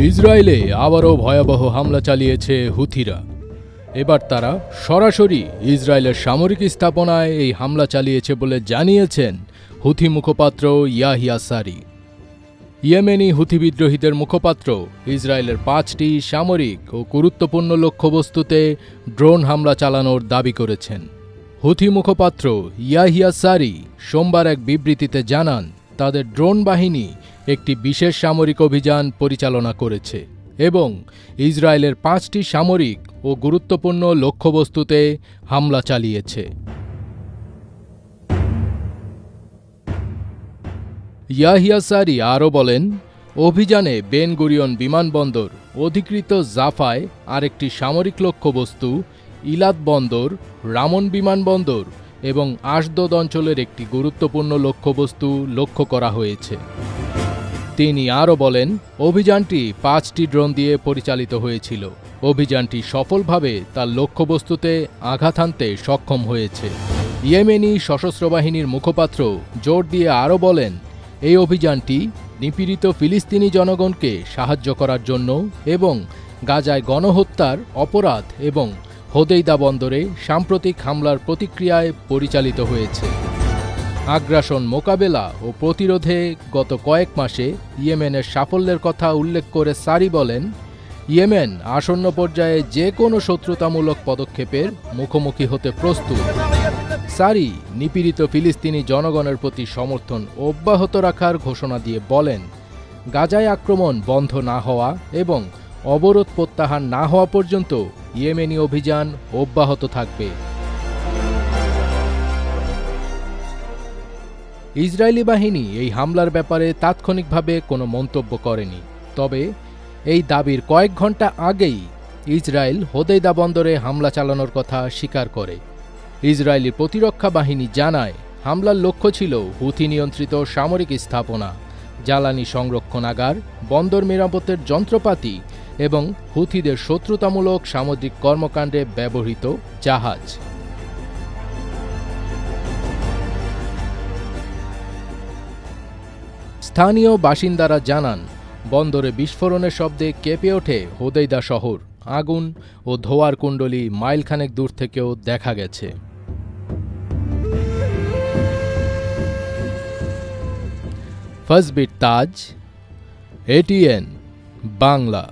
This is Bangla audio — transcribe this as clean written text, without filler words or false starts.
ইসরায়েলে আবারও ভয়াবহ হামলা চালিয়েছে হুথিরা। এবার তারা সরাসরি ইসরায়েলের সামরিক স্থাপনায় এই হামলা চালিয়েছে বলে জানিয়েছেন হুথি মুখপাত্র ইয়াহিয়া সারি। ইয়েমেনি হুথি বিদ্রোহীদের মুখপাত্র ইসরায়েলের 5টি সামরিক ও গুরুত্বপূর্ণ লক্ষ্যবস্তুতে ড্রোন হামলা চালানোর দাবি করেছেন। হুথি মুখপাত্র ইয়াহিয়া সারি সোমবার এক বিবৃতিতে জানান, তাদের ড্রোন বাহিনী একটি বিশেষ সামরিক অভিযান পরিচালনা করেছে এবং ইসরায়েলের 5টি সামরিক ও গুরুত্বপূর্ণ লক্ষ্যবস্তুতে হামলা চালিয়েছে। ইয়াহিয়া সারি আরও বলেন, অভিযানে বেন গুরিয়ন বিমানবন্দর, অধিকৃত জাফায় আরেকটি সামরিক লক্ষ্যবস্তু, ইলাদ বন্দর, রামন বিমানবন্দর এবং আশদোদ অঞ্চলের একটি গুরুত্বপূর্ণ লক্ষ্যবস্তু লক্ষ্য করা হয়েছে। তিনি আরও বলেন, অভিযানটি 5টি ড্রোন দিয়ে পরিচালিত হয়েছিল। অভিযানটি সফলভাবে তার লক্ষ্যবস্তুতে আঘাত হানতে সক্ষম হয়েছে। ইয়েমেনি সশস্ত্র বাহিনীর মুখপাত্র জোর দিয়ে আরও বলেন, এই অভিযানটি নিপীড়িত ফিলিস্তিনি জনগণকে সাহায্য করার জন্য এবং গাজায় গণহত্যার অপরাধ এবং হোদেইদা বন্দরে সাম্প্রতিক হামলার প্রতিক্রিয়ায় পরিচালিত হয়েছে। আগ্রাসন মোকাবেলা ও প্রতিরোধে গত কয়েক মাসে ইয়েমেনের সাফল্যের কথা উল্লেখ করে সারি বলেন, ইয়েমেন আসন্ন পর্যায়ে যে কোনো শত্রুতামূলক পদক্ষেপের মুখোমুখি হতে প্রস্তুত। সারি নিপীড়িত ফিলিস্তিনি জনগণের প্রতি সমর্থন অব্যাহত রাখার ঘোষণা দিয়ে বলেন, গাজায় আক্রমণ বন্ধ না হওয়া এবং অবরোধ প্রত্যাহার না হওয়া পর্যন্ত ইয়েমেনি অভিযান অব্যাহত থাকবে। ইসরায়েলি বাহিনী এই হামলার ব্যাপারে তাৎক্ষণিকভাবে কোনো মন্তব্য করেনি, তবে এই দাবির কয়েক ঘন্টা আগেই ইসরায়েল হোদেইদা বন্দরে হামলা চালানোর কথা স্বীকার করে। ইসরায়েলি প্রতিরক্ষা বাহিনী জানায়, হামলার লক্ষ্য ছিল হুথি নিয়ন্ত্রিত সামরিক স্থাপনা, জ্বালানি সংরক্ষণাগার, বন্দর মেরামতের যন্ত্রপাতি এবং হুথিদের শত্রুতামূলক সামুদ্রিক কর্মকাণ্ডে ব্যবহৃত জাহাজ। স্থানীয় বাসিন্দারা জানান, বন্দরে বিস্ফোরণের শব্দে কেঁপে ওঠে হোদেইদা শহর। আগুন ও ধোঁয়ার কুণ্ডলী মাইলখানেক দূর থেকেও দেখা গেছে। ফজবির তাজ, এটিএন বাংলা।